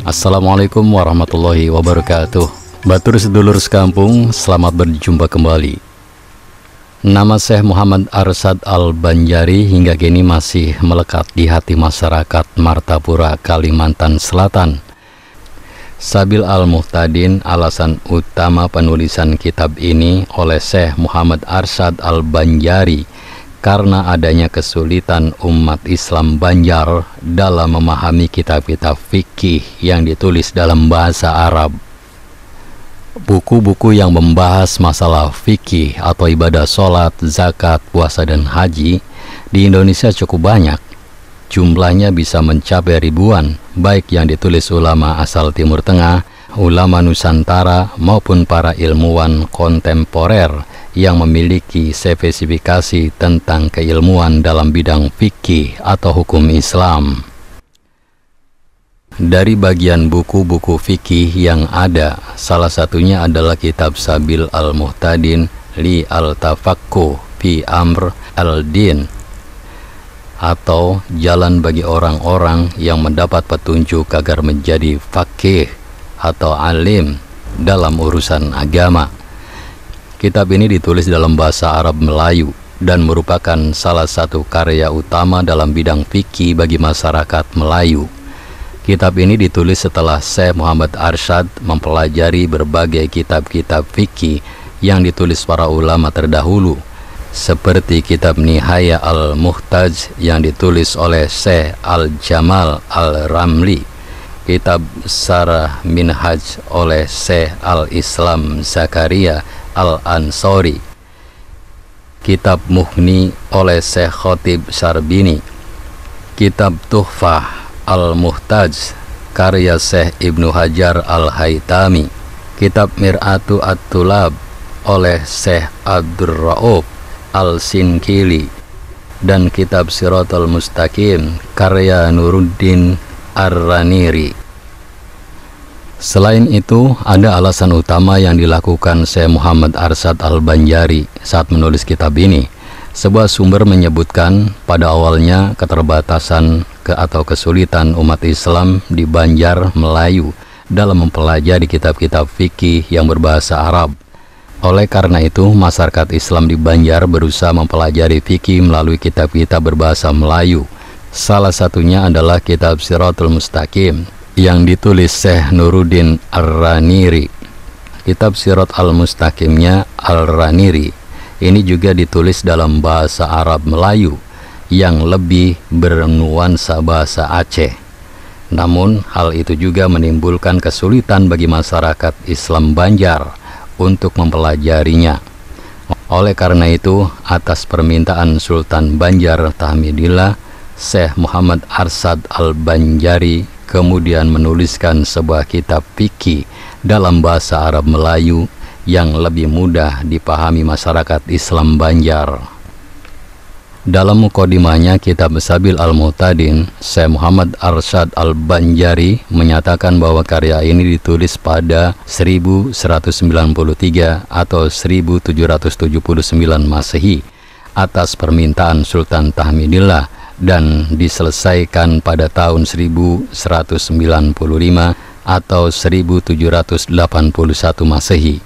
Assalamualaikum warahmatullahi wabarakatuh. Batur sedulur sekampung, selamat berjumpa kembali. Nama Syekh Muhammad Arsyad Al-Banjari hingga kini masih melekat di hati masyarakat Martapura, Kalimantan Selatan. Sabil Al-Muhtadin, alasan utama penulisan kitab ini oleh Syekh Muhammad Arsyad Al-Banjari karena adanya kesulitan umat Islam Banjar dalam memahami kitab-kitab fikih yang ditulis dalam bahasa Arab. Buku-buku yang membahas masalah fikih atau ibadah sholat, zakat, puasa, dan haji di Indonesia cukup banyak. Jumlahnya bisa mencapai ribuan, baik yang ditulis ulama asal Timur Tengah, ulama Nusantara, maupun para ilmuwan kontemporer yang memiliki spesifikasi tentang keilmuan dalam bidang fikih atau hukum Islam. Dari bagian buku-buku fikih yang ada, salah satunya adalah kitab Sabil Al-Muhtadin li Al-Tafaqquh fi Amr Al-Din, atau jalan bagi orang-orang yang mendapat petunjuk agar menjadi faqih atau alim dalam urusan agama. Kitab ini ditulis dalam bahasa Arab Melayu dan merupakan salah satu karya utama dalam bidang fikih bagi masyarakat Melayu. Kitab ini ditulis setelah Syekh Muhammad Arsyad mempelajari berbagai kitab-kitab fikih yang ditulis para ulama terdahulu, seperti kitab Nihaya Al-Muhtaj yang ditulis oleh Syekh Al-Jamal Al-Ramli, kitab Sarah Minhaj oleh Syekh Al-Islam Zakaria Al-Ansori, kitab Mughni oleh Syekh Khotib Sarbini, kitab Tuhfah Al-Muhtaj karya Syekh Ibnu Hajar Al-Haytami, kitab Mir'atu At-Tulab oleh Syekh Abdul Rauf Al-Sinkili, dan kitab Siratal Mustaqim karya Nuruddin Ar-Raniri. Selain itu, ada alasan utama yang dilakukan Syekh Muhammad Arsyad Al-Banjari saat menulis kitab ini. Sebuah sumber menyebutkan pada awalnya keterbatasan atau kesulitan umat Islam di Banjar Melayu dalam mempelajari kitab-kitab fikih yang berbahasa Arab. Oleh karena itu, masyarakat Islam di Banjar berusaha mempelajari fikih melalui kitab-kitab berbahasa Melayu. Salah satunya adalah kitab Siratul Mustaqim yang ditulis Syekh Nuruddin Ar-Raniri. Kitab Sirat Al-Mustaqimnya Al-Raniri ini juga ditulis dalam bahasa Arab Melayu yang lebih bernuansa bahasa Aceh. Namun hal itu juga menimbulkan kesulitan bagi masyarakat Islam Banjar untuk mempelajarinya. Oleh karena itu, atas permintaan Sultan Banjar Tahmidillah, Syekh Muhammad Arsyad Al-Banjari kemudian menuliskan sebuah kitab fikih dalam bahasa Arab Melayu yang lebih mudah dipahami masyarakat Islam Banjar. Dalam mukadimahnya kitab Sabil Al-Muhtadin, Syekh Muhammad Arsyad Al-Banjari menyatakan bahwa karya ini ditulis pada 1193 atau 1779 Masehi atas permintaan Sultan Tahmidillah dan diselesaikan pada tahun 1195 atau 1781 Masehi.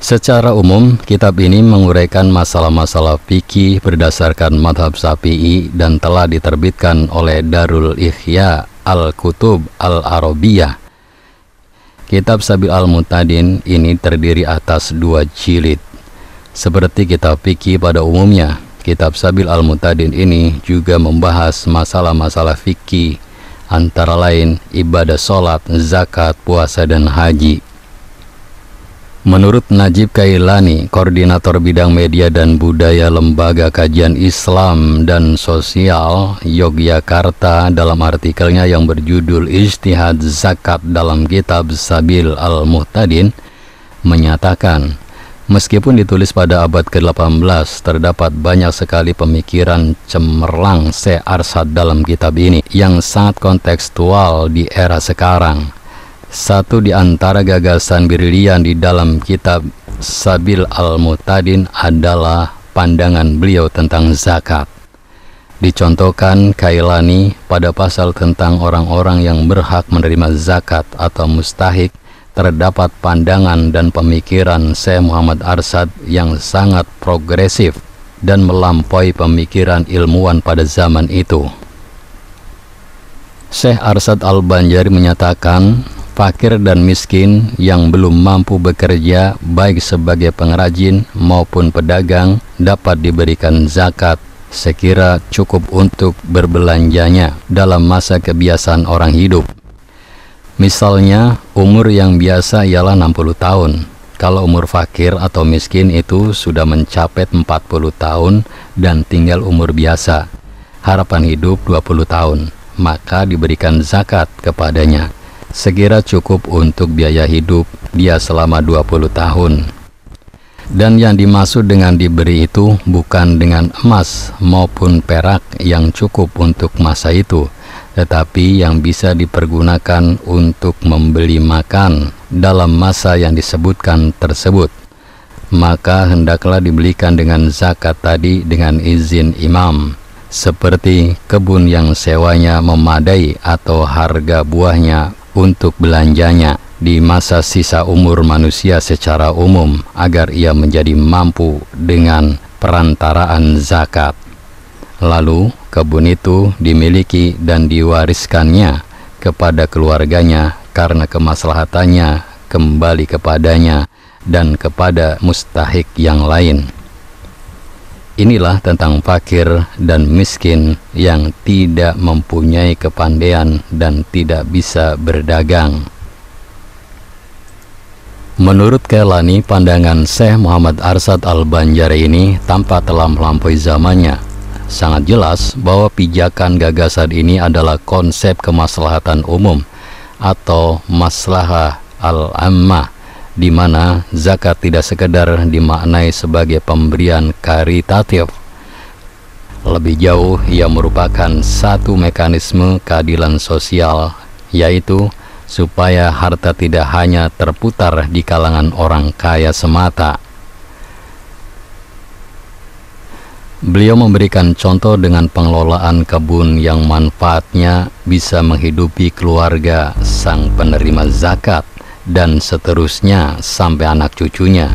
Secara umum, kitab ini menguraikan masalah-masalah fikih berdasarkan madhab Syafi'i dan telah diterbitkan oleh Darul Ihya Al-Kutub Al-Arabiyah. Kitab Sabil Al-Muhtadin ini terdiri atas 2 jilid. Seperti kitab fikih pada umumnya, kitab Sabil Al-Muhtadin ini juga membahas masalah-masalah fikih, antara lain ibadah sholat, zakat, puasa, dan haji. Menurut Najib Kailani, Koordinator Bidang Media dan Budaya Lembaga Kajian Islam dan Sosial Yogyakarta, dalam artikelnya yang berjudul Ijtihad Zakat dalam kitab Sabil Al-Muhtadin, menyatakan, meskipun ditulis pada abad ke-18, terdapat banyak sekali pemikiran cemerlang Syekh Arsyad dalam kitab ini yang sangat kontekstual di era sekarang. Satu di antara gagasan brilian di dalam kitab Sabil Al-Muhtadin adalah pandangan beliau tentang zakat. Dicontohkan Kailani pada pasal tentang orang-orang yang berhak menerima zakat atau mustahik, terdapat pandangan dan pemikiran Syekh Muhammad Arsyad yang sangat progresif dan melampaui pemikiran ilmuwan pada zaman itu. Syekh Arsyad Al-Banjari menyatakan, fakir dan miskin yang belum mampu bekerja baik sebagai pengrajin maupun pedagang dapat diberikan zakat sekira cukup untuk berbelanjanya dalam masa kebiasaan orang hidup. Misalnya, umur yang biasa ialah 60 tahun. Kalau umur fakir atau miskin itu sudah mencapai 40 tahun dan tinggal umur biasa, harapan hidup 20 tahun, maka diberikan zakat kepadanya sekira cukup untuk biaya hidup dia selama 20 tahun. Dan yang dimaksud dengan diberi itu bukan dengan emas maupun perak yang cukup untuk masa itu, tetapi yang bisa dipergunakan untuk membeli makan dalam masa yang disebutkan tersebut. Maka hendaklah dibelikan dengan zakat tadi dengan izin imam, seperti kebun yang sewanya memadai atau harga buahnya untuk belanjanya di masa sisa umur manusia secara umum, agar ia menjadi mampu dengan perantaraan zakat. Lalu kebun itu dimiliki dan diwariskannya kepada keluarganya karena kemaslahatannya kembali kepadanya dan kepada mustahik yang lain. Inilah tentang fakir dan miskin yang tidak mempunyai kepandaian dan tidak bisa berdagang. Menurut Kailani, pandangan Syekh Muhammad Arsyad Al-Banjari ini tampak telah melampaui zamannya. Sangat jelas bahwa pijakan gagasan ini adalah konsep kemaslahatan umum atau maslahah al-ammah, di mana zakat tidak sekedar dimaknai sebagai pemberian karitatif. Lebih jauh, ia merupakan satu mekanisme keadilan sosial, yaitu supaya harta tidak hanya terputar di kalangan orang kaya semata. Beliau memberikan contoh dengan pengelolaan kebun yang manfaatnya bisa menghidupi keluarga sang penerima zakat dan seterusnya sampai anak cucunya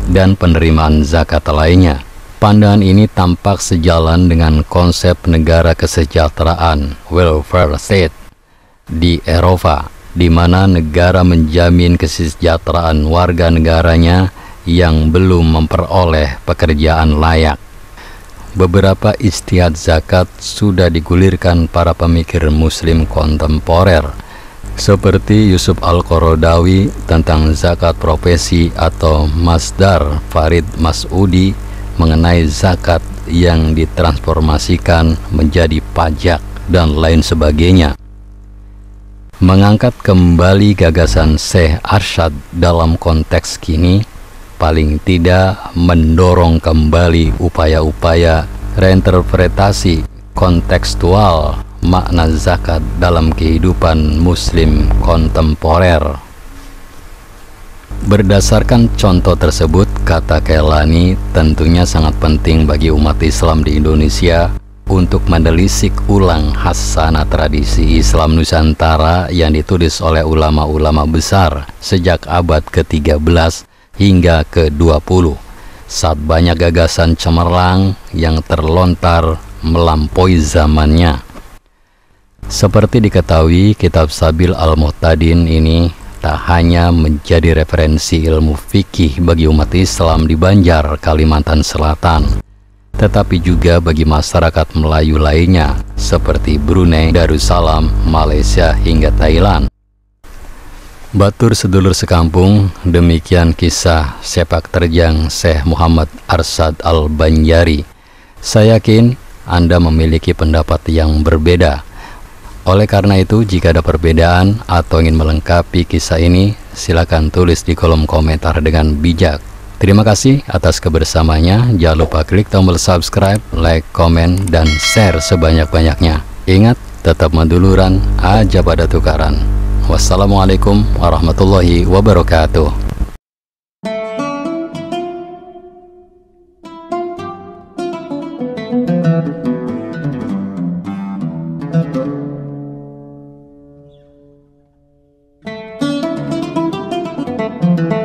dan penerimaan zakat lainnya. Pandangan ini tampak sejalan dengan konsep negara kesejahteraan welfare state di Eropa, di mana negara menjamin kesejahteraan warga negaranya yang belum memperoleh pekerjaan layak. Beberapa ijtihad zakat sudah digulirkan para pemikir muslim kontemporer, seperti Yusuf Al-Qaradawi tentang zakat profesi atau Masdar Farid Mas'udi mengenai zakat yang ditransformasikan menjadi pajak dan lain sebagainya. Mengangkat kembali gagasan Syekh Arsyad dalam konteks kini paling tidak mendorong kembali upaya-upaya reinterpretasi kontekstual makna zakat dalam kehidupan muslim kontemporer. Berdasarkan contoh tersebut, kata Kailani, tentunya sangat penting bagi umat Islam di Indonesia untuk menelisik ulang hasanah tradisi Islam Nusantara yang ditulis oleh ulama-ulama besar sejak abad ke-13 hingga ke-20, saat banyak gagasan cemerlang yang terlontar melampaui zamannya. Seperti diketahui, kitab Sabil Al-Muhtadin ini tak hanya menjadi referensi ilmu fikih bagi umat Islam di Banjar, Kalimantan Selatan, tetapi juga bagi masyarakat Melayu lainnya seperti Brunei, Darussalam, Malaysia hingga Thailand. Batur sedulur sekampung, demikian kisah sepak terjang Syekh Muhammad Arsyad Al-Banjari. Saya yakin Anda memiliki pendapat yang berbeda. Oleh karena itu, jika ada perbedaan atau ingin melengkapi kisah ini, silakan tulis di kolom komentar dengan bijak. Terima kasih atas kebersamaannya. Jangan lupa klik tombol subscribe, like, komen, dan share sebanyak-banyaknya. Ingat, tetap meduluran aja pada tukaran. Wassalamualaikum warahmatullahi wabarakatuh. Thank you.